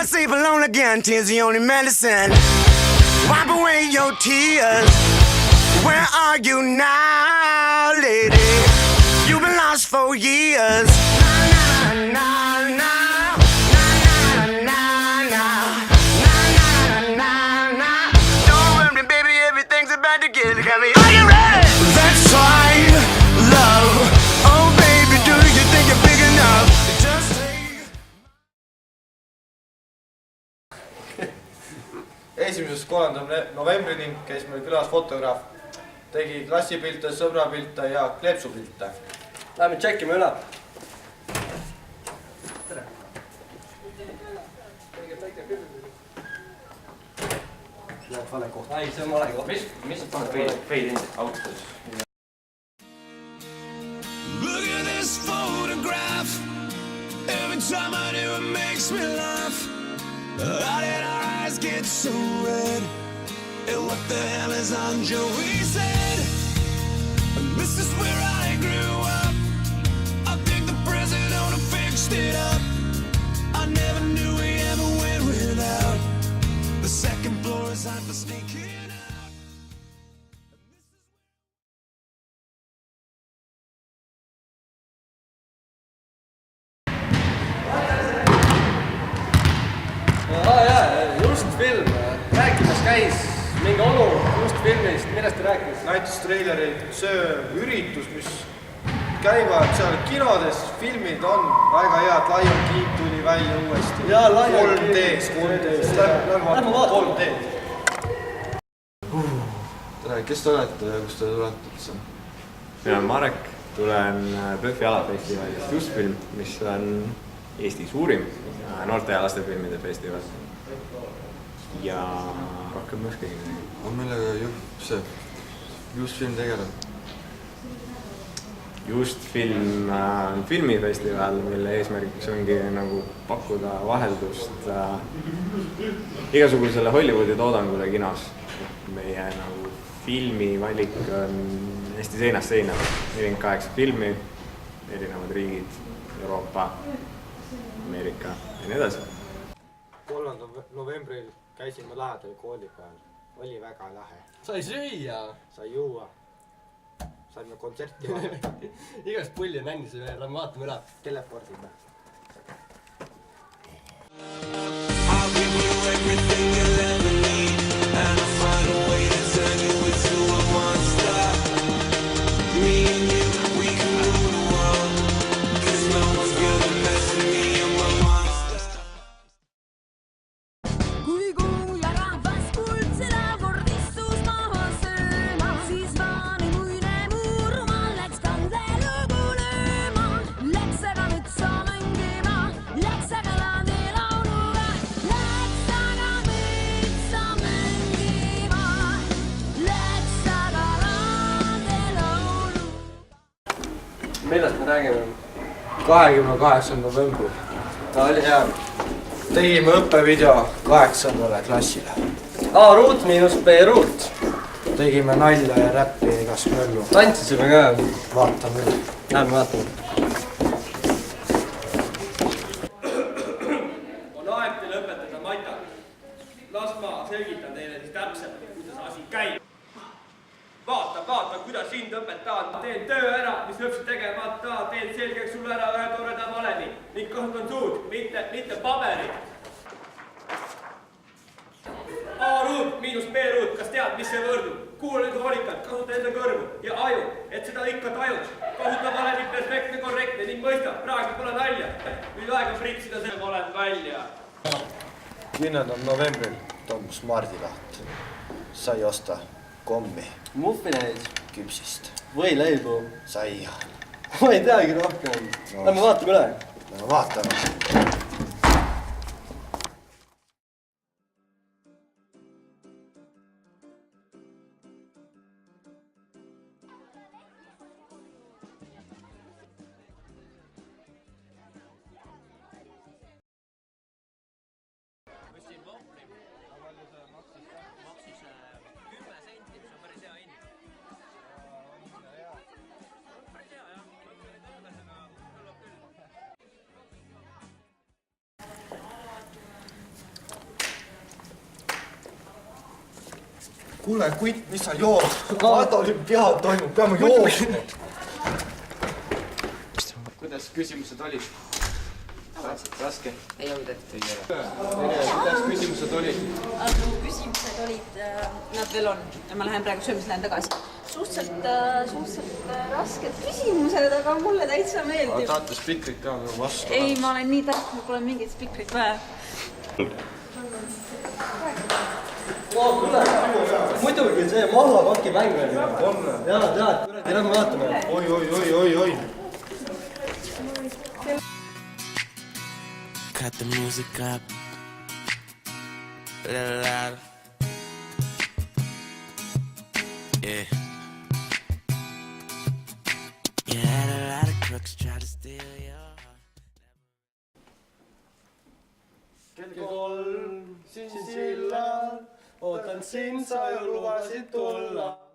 sleep alone again, tears the only medicine. Wipe away your tears. Where are you now, lady? You've been lost for years. Na na na na na na na na na na. Don't worry, baby, everything's about to get. Are you ready? That's right, love. Oh, baby, do you think you're big enough? Just take. Esimesest 3. novembrini käis meil külas fotograaf. Tegi klassipilte, sõbrapilte ja kleepsupilte. Lähme tšekkime üle. Tere. Lähed vale kohta. Ei, see on vale koht. Mis paned fade in austus? Look at this photograph. Every time I do it makes me laugh. How did our eyes get so red? And what the hell is on Joey said? And this is where I grew up. I think the president fixed it up. I never knew we ever went without. The second floor is hot for sneaking out. Just film. Rääkimas käis mingi onu just filmist. Millest ta rääkis? Näitas treilereid, see üritus, mis käivad seal kinodes, filmid on väga head. Lion King tuli välja uuesti. Jaa, Lion King. 3D-s. Lähme vaatame 3D. Tere, kes te olete ja kust te tulete? Mina olen Marek, tulen Pöhvi alafestivalist Just film, mis on Eesti suurim noorte ja lastefilmide festival. Ja rohkem mõskagi. On millega Just film tegeleb? Just film on filmifestival, mille eesmärgiks ongi nagu pakkuda vaheldust igasugusele Hollywoodi toodangule kinos. Meie nagu filmivalik on Eesti seinast seina. 48 filmi, erinevad riigid, Euroopa, Ameerika ja nii edasi. 3. novembril käisime lähedal kooli peal. Oli väga lahe. Sai süüa. Sai juua. Saime kontserti vaadata. Igast pulli nännis veel, lähme vaatame üle. Telepordime. I'll give you everything you'll ever need, and I'll find a way to turn you into a monster. Me and you, we can rule the world, 'cause no one's gonna mess with me and my monster. Kui kuuja rahvas kuldseda kordistus maha sööma, siis vaani muine murma läks talve lugu lööma. Läks aga mütsa mängima, läks aga laade lauluga, läks aga mütsa mängima, läks aga laade lauluga. Millest me räägime? 28. novembril. Ta oli hea. Tegime õppevideo 8. klassile. A ruut miinus B ruut. Tegime nalja ja räppi ja igast möllu. Tantsisime ka. Vaatame üle. Lähme vaatame. On aeg teile õpetada maita. Las ma selgitan teile siis täpselt, kuidas asi käib. Vaata, kuidas sind õpetan. Teen töö ära, mis lõpsi tegemata. Teen selgeks sulle ära ühe toreda valemi. Ning kasutan suud, mitte paberit. A ruut miinus B ruut, kas tead, mis see võrdub? Kuula nüüd hoolikalt, kasuta enda kõrvu ja aju, et seda ikka tajuks. Kasuta valemi perfektne, korrektne ning mõista, praegu pole nalja. Nüüd aega pritsida selle olen välja. 10. novembril toimus mardilaht. Sai osta kommi, Muffineid. küpsist, Võileibu. saia. Ma ei teagi rohkem. Lähme vaatame üle. Vaatame. Kuule, kutt, mis sa jood? Vaata, olümpiaad toimub, peame jooma. Kuidas küsimused olid? Raske? Ei olnud, et Kuidas küsimused olid? mu küsimused olid, nad veel on ja ma lähen praegu söömis, lähen tagasi. Suhteliselt rasked küsimused, aga mulle täitsa meeldib. Tahate spikrit ka vastu? Ei, ma olen nii tark, mul pole mingit spikrit vaja. Muidugi see mahapaki mäng on. Jaa, tead. Tere, me vaatame. Oi. Cut the music up a little louder. Yeah. You had a lot of crooks try to steal your heart. Kell 3 siin sillal, ootan sind, sa ju lubasid tulla.